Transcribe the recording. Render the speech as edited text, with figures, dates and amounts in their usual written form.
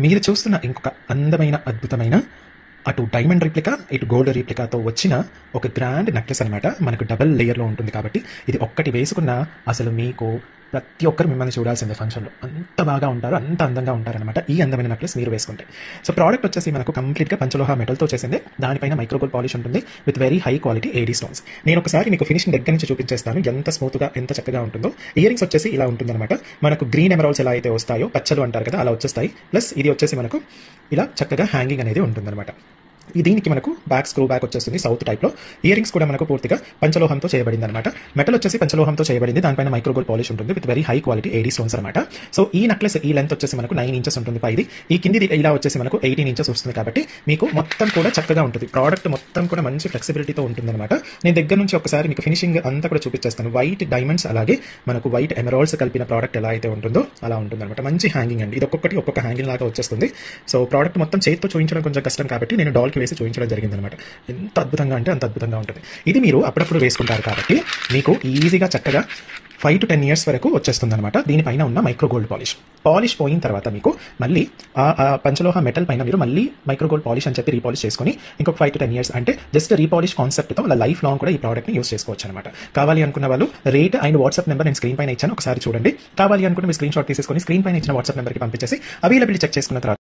మీరు చూస్తున్న ఇంకొక అందమైన అద్భుతమైన అటు డైమండ్ రిప్లికా ఇటు గోల్డ్ రిప్లికాతో వచ్చిన ఒక గ్రాండ్ నెక్లెస్ అనమాట. మనకు డబల్ లేయర్లో ఉంటుంది కాబట్టి ఇది ఒక్కటి వేసుకున్న అసలు మీకు ప్రతి ఒక్కరు మిమ్మల్ని చూడాల్సిందే ఫంక్షన్లో. అంత బాగా ఉంటారు, అంత అందంగా ఉంటారనమాట ఈ అందమైన నెక్లెస్ మీరు వేసుకుంటే. సో ప్రోడక్ట్ వచ్చేసి మనకు కంప్లీట్గా పంచలోహ మెటల్తో చేసింది. దానిపైన మైక్రోగోల్డ్ పాలిష్ ఉంటుంది with very high quality AD stones. నేను ఒకసారి మీకు ఫినిషింగ్ దగ్గర నుంచి చూపించేస్తాను ఎంత స్మూత్గా ఎంత చక్కగా ఉంటుందో. ఇయర్ రింగ్స్ వచ్చేసి ఇలా ఉంటుందన్నమాట. మనకు గ్రీన్ ఎమరాల్డ్స్ ఎలా అయితే వస్తాయో పచ్చలు అంటారు కదా అలా వచ్చేస్తాయి. ప్లస్ ఇది వచ్చేసి మనకు ఇలా చక్కగా హ్యాంగింగ్ అనేది ఉంటుందన్నమాట. దీనికి మనకు బ్యాక్ స్క్రూ బ్యాక్ వచ్చేస్తుంది సౌత్ టైప్లో. ఇయర్ రింగ్స్ కూడా మనకు పూర్తిగా పంచలోహంతో చేయబడింది అనమాట. మెటల్ వచ్చేసి పంచలోహంతో చేయబడింది. దానిపైన మైక్రోగోల్డ్ పాలిష్ ఉంటుంది with very high quality AD stones అనమాట. సో ఈ నెక్లెస్ ఈ లెంత్ వచ్చేసి మనకు 9 ఇంచెస్ ఉంటుంది పైది. ఈ కిందిది ఇలా వచ్చేసి మనకు 18 ఇంచెస్ వస్తుంది కాబట్టి మీకు మొత్తం కూడా చక్కగా ఉంటుంది. ప్రోడక్ట్ మొత్తం కూడా మంచి ఫ్లెక్సిబిలిటీతో ఉంటుంది అనమాట. నేను దగ్గర నుంచి ఒకసారి మీకు ఫినిషింగ్ అంతా కూడా చూపించేస్తాను. వైట్ డైమండ్స్ అలాగే మనకు వైట్ ఎమరాల్డ్స్ కలిపిన ప్రోడక్ట్ ఎలా అయితే ఉంటుందో అలా ఉంటుంది అనమాట. మంచి హ్యాంగింగ్ అండి. ఇది ఒక్కొక్కటి ఒక్కొక్క హ్యాంగింగ్ లాగా వచ్చేస్తుంది. సో ప్రోడక్ట్ మొత్తం చేతితో చూపించడం కొంచెం కష్టం కాబట్టి నేను డాల్కి వేసి చూపించడం జరిగింది అనమాట. ఎంత అద్భుతంగా అంటే అంత అద్భుతంగా ఉంటుంది. ఇది మీరు అప్పుడప్పుడు వేసుకుంటారు కాబట్టి మీకు ఈజీగా చక్కగా 5 to 10 years వరకు వచ్చేస్తుంది అనమాట. దీనిపైన ఉన్న మైక్రోగోల్డ్ పాలిష్ పోయిన తర్వాత మీకు మళ్ళీ ఆ పంచలోహ మెటల్ పైన మీరు మళ్ళీ మైక్రోగోల్డ్ పాలిష్ అని చెప్పి రీపాలిష్ చేసుకుని ఇంకొక 5 to 10 years అంటే జస్ట్ రీపాలిష్ కాన్సెప్ట్తో అలా లైఫ్ లాంగ్ కూడా ఈ ప్రోడక్ట్ని యూస్ చేసుకోవచ్చు అనమాట. కావాలి అనుకున్న వాళ్ళు రేట్ అండ్ వాట్సాప్ నెంబర్ నేను స్క్రీన్ పైన ఇచ్చాను, ఒకసారి చూడండి. కావాలి అనుకుంటే మీరు స్క్రీన్ షాట్ తీసేసుకొని స్క్రీన్ పైన ఇచ్చిన వాట్సాప్ నెంబర్కి పంపించేసి అవైలబిలిటీ చెక్ చేసుకున్న తర్వాత